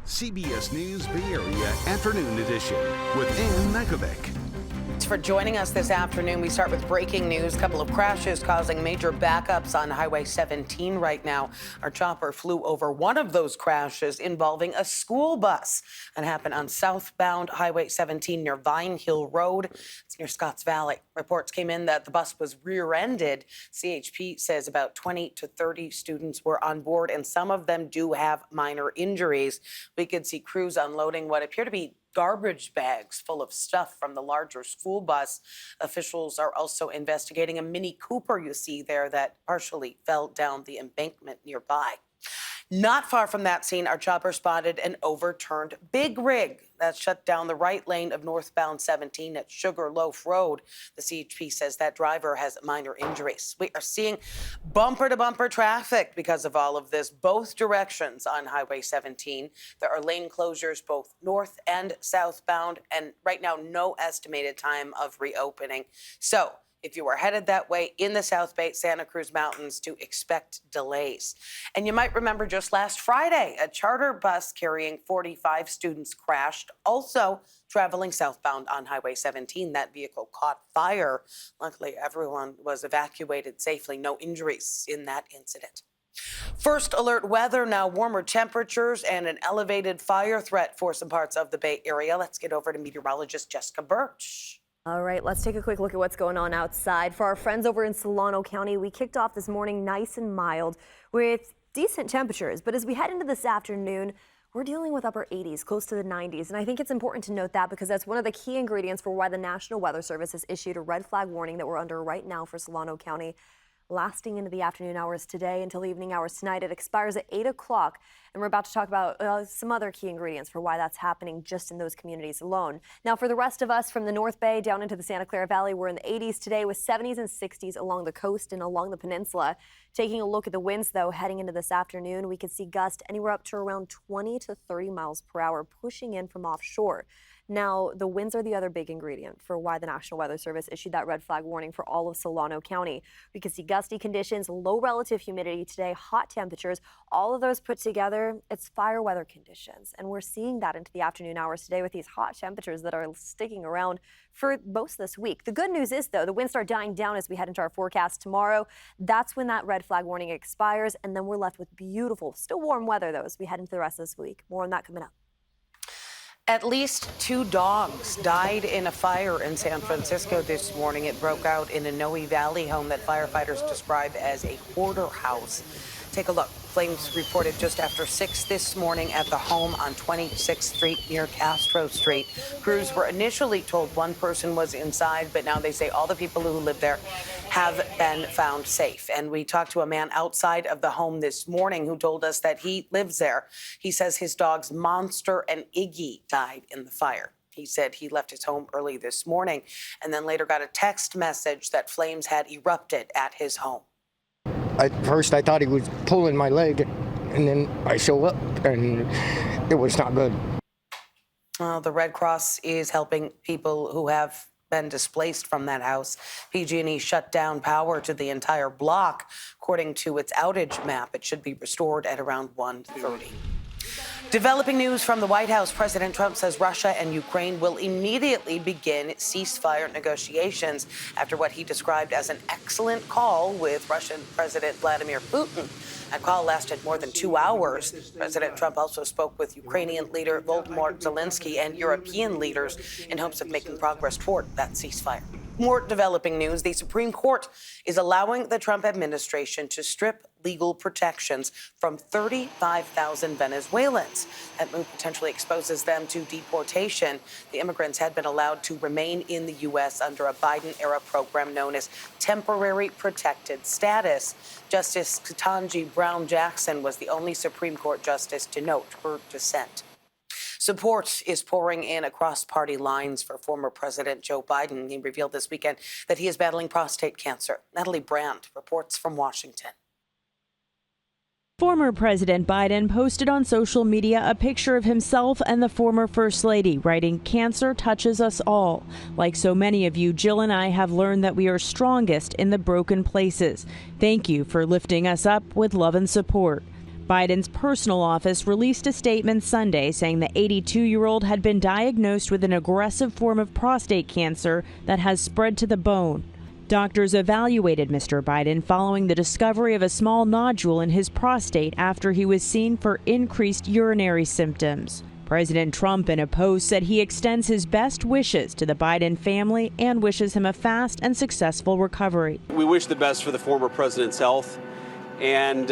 CBS News Bay Area Afternoon Edition with Ann Mekovic. Thanks for joining us this afternoon. We start with breaking news. A couple of crashes causing major backups on Highway 17 right now. Our chopper flew over one of those crashes involving a school bus. That happened on southbound Highway 17 near Vine Hill Road. It's near Scotts Valley. Reports came in that the bus was rear-ended. CHP says about 20 to 30 students were on board, and some of them do have minor injuries. We could see crews unloading what appear to be garbage bags full of stuff from the larger school bus. Officials are also investigating a Mini Cooper you see there that partially fell down the embankment nearby. Not far from that scene, our chopper spotted an overturned big rig that shut down the right lane of northbound 17 at Sugarloaf Road. The CHP says that driver has minor injuries. We are seeing bumper-to-bumper traffic because of all of this, both directions on Highway 17. There are lane closures both north and southbound, and right now, no estimated time of reopening. So, if you are headed that way in the South Bay, Santa Cruz Mountains, to expect delays. And you might remember just last Friday, a charter bus carrying 45 students crashed, also traveling southbound on Highway 17. That vehicle caught fire. Luckily, everyone was evacuated safely. No injuries in that incident. First alert weather now, warmer temperatures and an elevated fire threat for some parts of the Bay Area. Let's get over to meteorologist Jessica Birch. All right, let's take a quick look at what's going on outside. For our friends over in Solano County, we kicked off this morning nice and mild with decent temperatures. But as we head into this afternoon, we're dealing with upper 80s, close to the 90s. And I think it's important to note that because that's one of the key ingredients for why the National Weather Service has issued a red flag warning that we're under right now for Solano County, lasting into the afternoon hours today until evening hours tonight. It expires at 8 o'clock, and we're about to talk about some other key ingredients for why that's happening just in those communities alone. Now, for the rest of us from the North Bay down into the Santa Clara Valley, we're in the 80s today with 70s and 60s along the coast and along the peninsula. Taking a look at the winds, though, heading into this afternoon, we could see gusts anywhere up to around 20 to 30 miles per hour pushing in from offshore. Now, the winds are the other big ingredient for why the National Weather Service issued that red flag warning for all of Solano County. We can see gusty conditions, low relative humidity today, hot temperatures, all of those put together, it's fire weather conditions. And we're seeing that into the afternoon hours today with these hot temperatures that are sticking around for most this week. The good news is, though, the winds start dying down as we head into our forecast tomorrow. That's when that red flag warning expires, and then we're left with beautiful, still warm weather, though, as we head into the rest of this week. More on that coming up. At least 2 dogs died in a fire in San Francisco this morning. It broke out in a Noe Valley home that firefighters describe as a hoarder house. Take a look. Flames reported just after 6 this morning at the home on 26th Street near Castro Street. Crews were initially told one person was inside, but now they say all the people who live there have been found safe. And we talked to a man outside of the home this morning who told us that he lives there. He says his dogs Monster and Iggy died in the fire. He said he left his home early this morning and then later got a text message that flames had erupted at his home. At first, I thought he was pulling my leg, and then I show up, and it was not good. Well, the Red Cross is helping people who have been displaced from that house. PG&E shut down power to the entire block. According to its outage map, it should be restored at around 1:30. Developing news from the White House, President Trump says Russia and Ukraine will immediately begin ceasefire negotiations after what he described as an excellent call with Russian President Vladimir Putin. That call lasted more than 2 hours. President Trump also spoke with Ukrainian leader Volodymyr Zelensky and European leaders in hopes of making progress toward that ceasefire. More developing news. The Supreme Court is allowing the Trump administration to strip legal protections from 35,000 Venezuelans. That move potentially exposes them to deportation. The immigrants had been allowed to remain in the U.S. under a Biden-era program known as Temporary Protected Status. Justice Ketanji Brown Jackson was the only Supreme Court justice to note her dissent. Support is pouring in across party lines for former President Joe Biden. He revealed this weekend that he is battling prostate cancer. Natalie Brandt reports from Washington. Former President Biden posted on social media a picture of himself and the former First Lady, writing, "Cancer touches us all. Like so many of you, Jill and I have learned that we are strongest in the broken places. Thank you for lifting us up with love and support." Biden's personal office released a statement Sunday saying the 82-year-old had been diagnosed with an aggressive form of prostate cancer that has spread to the bone. Doctors evaluated Mr. Biden following the discovery of a small nodule in his prostate after he was seen for increased urinary symptoms. President Trump, in a post, said he extends his best wishes to the Biden family and wishes him a fast and successful recovery. We wish the best for the former president's health. And,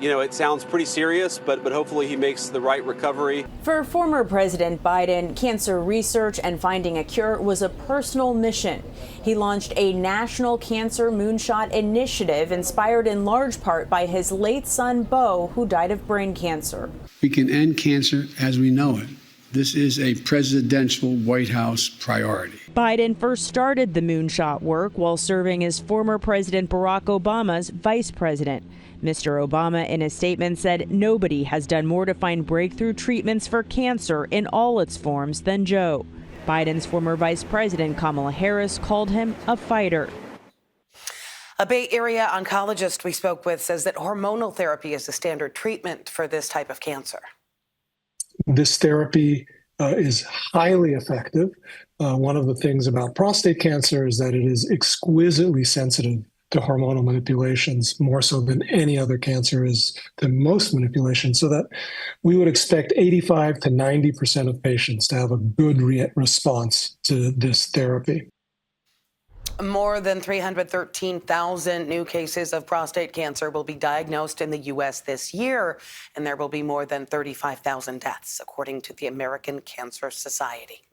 it sounds pretty serious, but hopefully he makes the right recovery. For former President Biden, cancer research and finding a cure was a personal mission. He launched a national cancer moonshot initiative inspired in large part by his late son, Beau, who died of brain cancer. We can end cancer as we know it. This is a presidential White House priority. Biden first started the moonshot work while serving as former President Barack Obama's vice president. Mr. Obama, in a statement, said nobody has done more to find breakthrough treatments for cancer in all its forms than Joe. Biden's former vice president, Kamala Harris, called him a fighter. A Bay Area oncologist we spoke with says that hormonal therapy is the standard treatment for this type of cancer. This therapy is highly effective. One of the things about prostate cancer is that it is exquisitely sensitive to hormonal manipulations, more so than any other cancer is than most manipulations, so that we would expect 85 to 90% of patients to have a good response to this therapy. More than 313,000 new cases of prostate cancer will be diagnosed in the U.S. this year, and there will be more than 35,000 deaths, according to the American Cancer Society.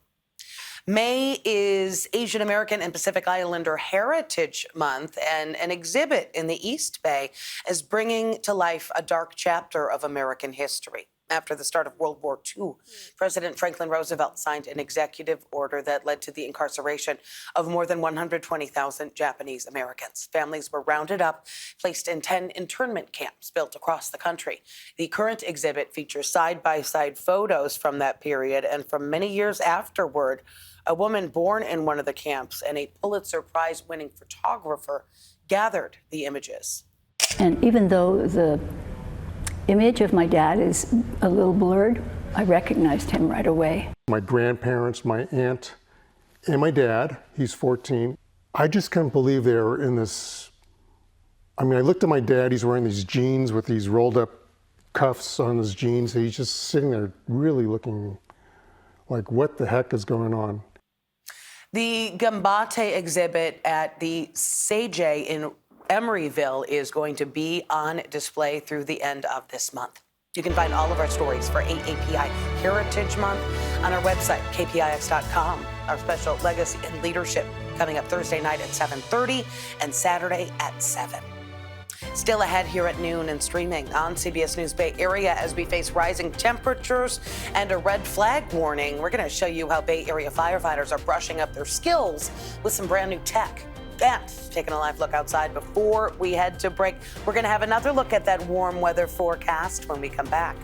May is Asian American and Pacific Islander Heritage Month, and an exhibit in the East Bay is bringing to life a dark chapter of American history. After the start of World War II, President Franklin Roosevelt signed an executive order that led to the incarceration of more than 120,000 Japanese Americans. Families were rounded up, placed in 10 internment camps built across the country. The current exhibit features side-by-side photos from that period and from many years afterward. A woman born in one of the camps and a Pulitzer Prize-winning photographer gathered the images. And even though the image of my dad is a little blurred, I recognized him right away. My grandparents, my aunt, and my dad, he's 14. I just couldn't believe they were in this. I mean, I looked at my dad, he's wearing these jeans with these rolled up cuffs on his jeans. He's just sitting there really looking like, what the heck is going on? The Gambate exhibit at the Seijay in Emeryville is going to be on display through the end of this month. You can find all of our stories for AAPI Heritage Month on our website, kpix.com. Our special Legacy and Leadership coming up Thursday night at 7:30 and Saturday at 7. Still ahead here at noon and streaming on CBS News Bay Area as we face rising temperatures and a red flag warning. We're going to show you how Bay Area firefighters are brushing up their skills with some brand new tech. And taking a live look outside before we head to break, we're going to have another look at that warm weather forecast when we come back.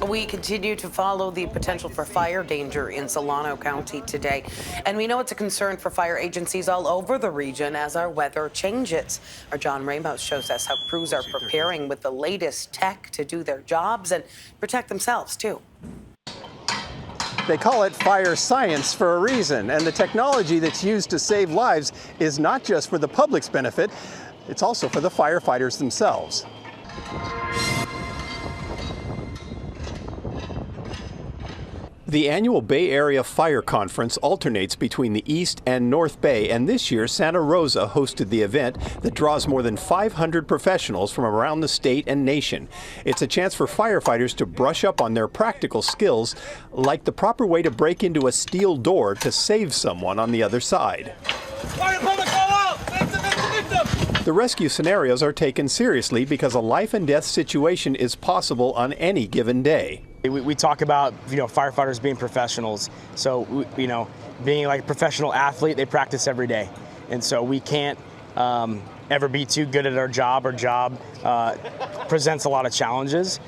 We continue to follow the potential for fire danger in Solano County today. And we know it's a concern for fire agencies all over the region as our weather changes. Our John Ramos shows us how crews are preparing with the latest tech to do their jobs and protect themselves, too. They call it fire science for a reason, and the technology that's used to save lives is not just for the public's benefit, it's also for the firefighters themselves. The annual Bay Area Fire Conference alternates between the East and North Bay, and this year Santa Rosa hosted the event that draws more than 500 professionals from around the state and nation. It's a chance for firefighters to brush up on their practical skills, like the proper way to break into a steel door to save someone on the other side. Fire department, call out! Victim! The rescue scenarios are taken seriously because a life and death situation is possible on any given day. We talk about, firefighters being professionals. So, being like a professional athlete, they practice every day. And so we can't ever be too good at our job. Our job presents a lot of challenges.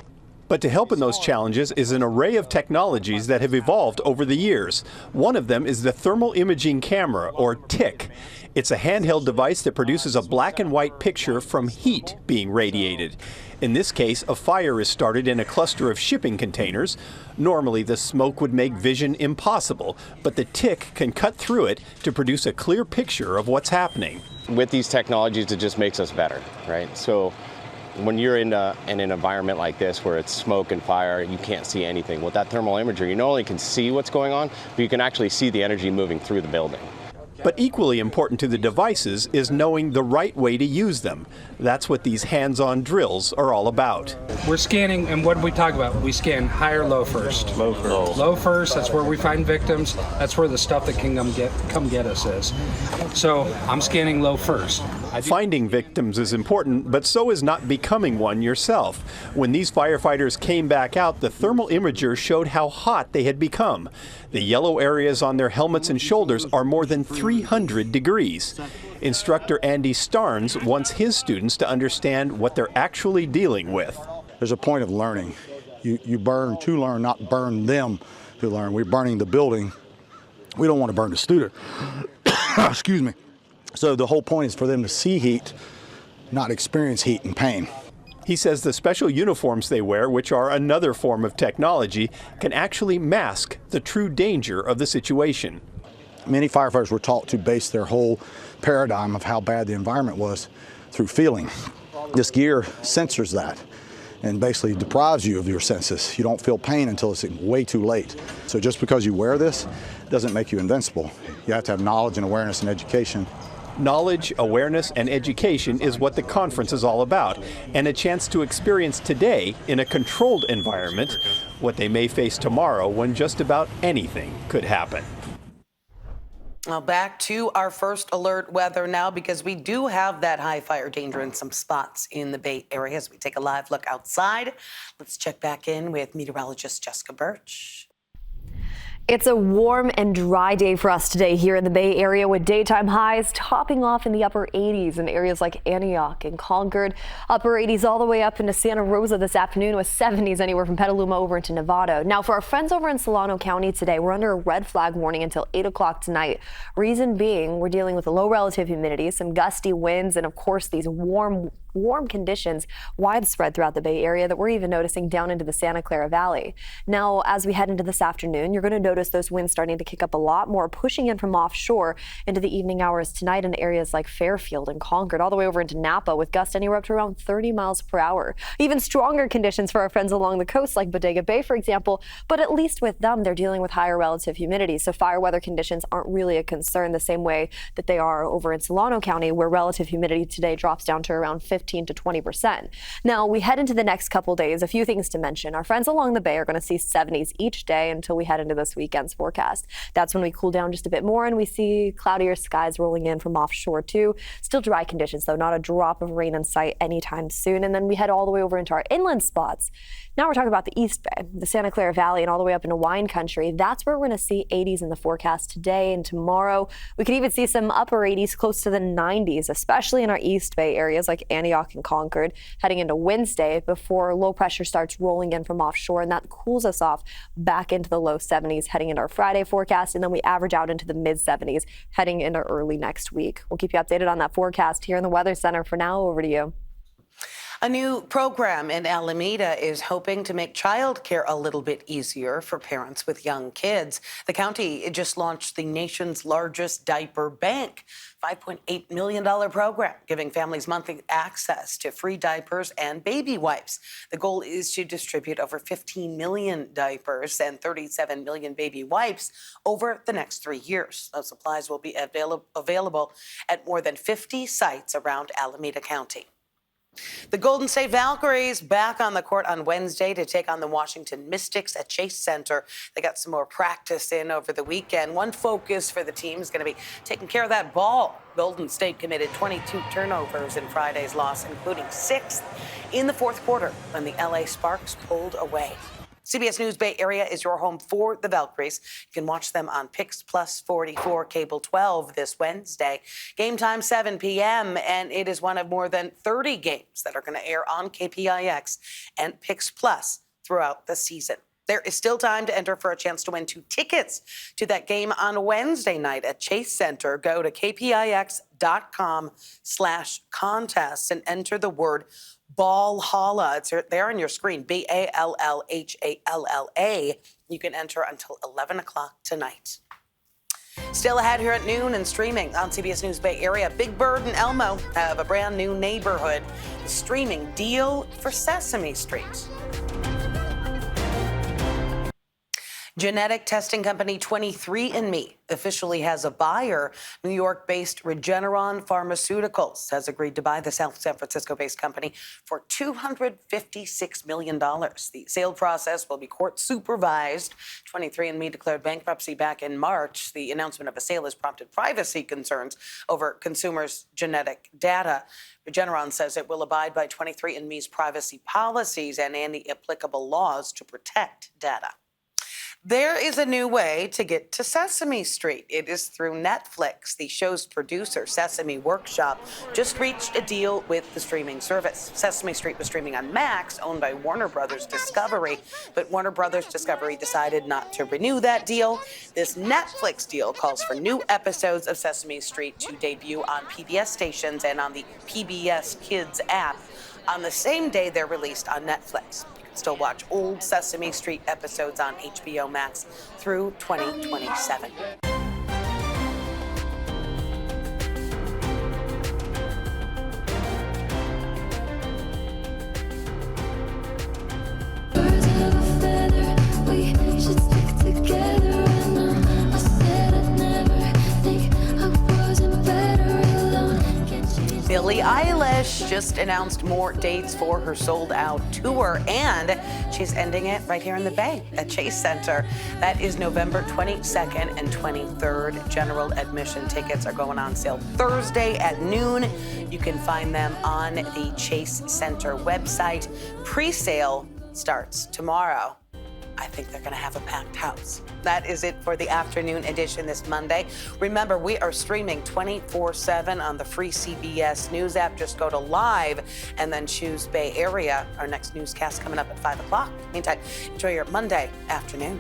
But to help in those challenges is an array of technologies that have evolved over the years. One of them is the thermal imaging camera, or TIC. It's a handheld device that produces a black and white picture from heat being radiated. In this case, a fire is started in a cluster of shipping containers. Normally, the smoke would make vision impossible, but the TIC can cut through it to produce a clear picture of what's happening. With these technologies, it just makes us better, right? So when you're in an environment like this where it's smoke and fire, you can't see anything. With that thermal imagery, you not only can see what's going on, but you can actually see the energy moving through the building. But equally important to the devices is knowing the right way to use them. That's what these hands-on drills are all about. We're scanning, and what do we talk about? We scan high or low first. Low first. Low first, that's where we find victims. That's where the stuff that can come get us is. So I'm scanning low first. Finding victims is important, but so is not becoming one yourself. When these firefighters came back out, the thermal imager showed how hot they had become. The yellow areas on their helmets and shoulders are more than 300 degrees. Instructor Andy Starnes wants his students to understand what they're actually dealing with. There's a point of learning. You burn to learn, not burn them to learn. We're burning the building. We don't want to burn the student. Excuse me. So the whole point is for them to see heat, not experience heat and pain. He says the special uniforms they wear, which are another form of technology, can actually mask the true danger of the situation. Many firefighters were taught to base their whole paradigm of how bad the environment was through feeling. This gear censors that and basically deprives you of your senses. You don't feel pain until it's way too late. So just because you wear this doesn't make you invincible. You have to have knowledge and awareness and education. Knowledge, awareness, and education is what the conference is all about, and a chance to experience today in a controlled environment what they may face tomorrow when just about anything could happen. Well, back to our first alert weather now, because we do have that high fire danger in some spots in the Bay Area. As we take a live look outside, let's check back in with meteorologist Jessica Birch. It's a warm and dry day for us today here in the Bay Area, with daytime highs topping off in the upper 80s in areas like Antioch and Concord. Upper 80s all the way up into Santa Rosa this afternoon, with 70s anywhere from Petaluma over into Nevada. Now, for our friends over in Solano County today, we're under a red flag warning until 8 o'clock tonight. Reason being, we're dealing with low relative humidity, some gusty winds, and of course these warm conditions widespread throughout the Bay Area that we're even noticing down into the Santa Clara Valley. Now, as we head into this afternoon, you're going to notice those winds starting to kick up a lot more, pushing in from offshore into the evening hours tonight in areas like Fairfield and Concord, all the way over into Napa, with gusts anywhere up to around 30 miles per hour. Even stronger conditions for our friends along the coast, like Bodega Bay, for example, but at least with them, they're dealing with higher relative humidity, so fire weather conditions aren't really a concern the same way that they are over in Solano County, where relative humidity today drops down to around 15 to 20%. Now, we head into the next couple days. A few things to mention. Our friends along the Bay are going to see 70s each day until we head into this weekend's forecast. That's when we cool down just a bit more and we see cloudier skies rolling in from offshore too. Still dry conditions though, not a drop of rain in sight anytime soon. And then we head all the way over into our inland spots. Now we're talking about the East Bay, the Santa Clara Valley, and all the way up into wine country. That's where we're going to see 80s in the forecast today and tomorrow. We could even see some upper 80s close to the 90s, especially in our East Bay areas like Antioch and Concord, heading into Wednesday before low pressure starts rolling in from offshore, and that cools us off back into the low 70s heading into our Friday forecast, and then we average out into the mid 70s heading into early next week. We'll keep you updated on that forecast here in the Weather Center. For now, over to you. A new program in Alameda is hoping to make childcare a little bit easier for parents with young kids. The county just launched the nation's largest diaper bank, $5.8 million program, giving families monthly access to free diapers and baby wipes. The goal is to distribute over 15 million diapers and 37 million baby wipes over the next 3 years. Those supplies will be available at more than 50 sites around Alameda County. The Golden State Valkyries back on the court on Wednesday to take on the Washington Mystics at Chase Center. They got some more practice in over the weekend. One focus for the team is going to be taking care of that ball. Golden State committed 22 turnovers in Friday's loss, including 6 in the fourth quarter when the LA Sparks pulled away. CBS News Bay Area is your home for the Valkyries. You can watch them on Pix Plus 44, Cable 12 this Wednesday. Game time 7 p.m., and it is one of more than 30 games that are going to air on KPIX and Pix Plus throughout the season. There is still time to enter for a chance to win 2 tickets to that game on Wednesday night at Chase Center. Go to kpix.com/contests and enter the word Ballhalla. It's there on your screen, Ballhalla. You can enter until 11 o'clock tonight. Still ahead here at noon and streaming on CBS News Bay Area. Big Bird and Elmo have a brand new neighborhood. Streaming deal for Sesame Street. Genetic testing company 23andMe officially has a buyer. New York-based Regeneron Pharmaceuticals has agreed to buy the South San Francisco-based company for $256 million. The sale process will be court-supervised. 23andMe declared bankruptcy back in March. The announcement of a sale has prompted privacy concerns over consumers' genetic data. Regeneron says it will abide by 23andMe's privacy policies and any applicable laws to protect data. There is a new way to get to Sesame Street. It is through Netflix. The show's producer, Sesame Workshop, just reached a deal with the streaming service. Sesame Street was streaming on Max, owned by Warner Brothers Discovery, but Warner Brothers Discovery decided not to renew that deal. This Netflix deal calls for new episodes of Sesame Street to debut on PBS stations and on the PBS Kids app on the same day they're released on Netflix. Still watch old Sesame Street episodes on HBO Max through 2027. Billie Eilish just announced more dates for her sold-out tour, and she's ending it right here in the Bay at Chase Center. That is November 22nd and 23rd. General admission tickets are going on sale Thursday at noon. You can find them on the Chase Center website. Pre-sale starts tomorrow. I think they're going to have a packed house. That is it for the afternoon edition this Monday. Remember, we are streaming 24/7 on the free CBS News app. Just go to Live and then choose Bay Area. Our next newscast coming up at 5 o'clock. Meantime, enjoy your Monday afternoon.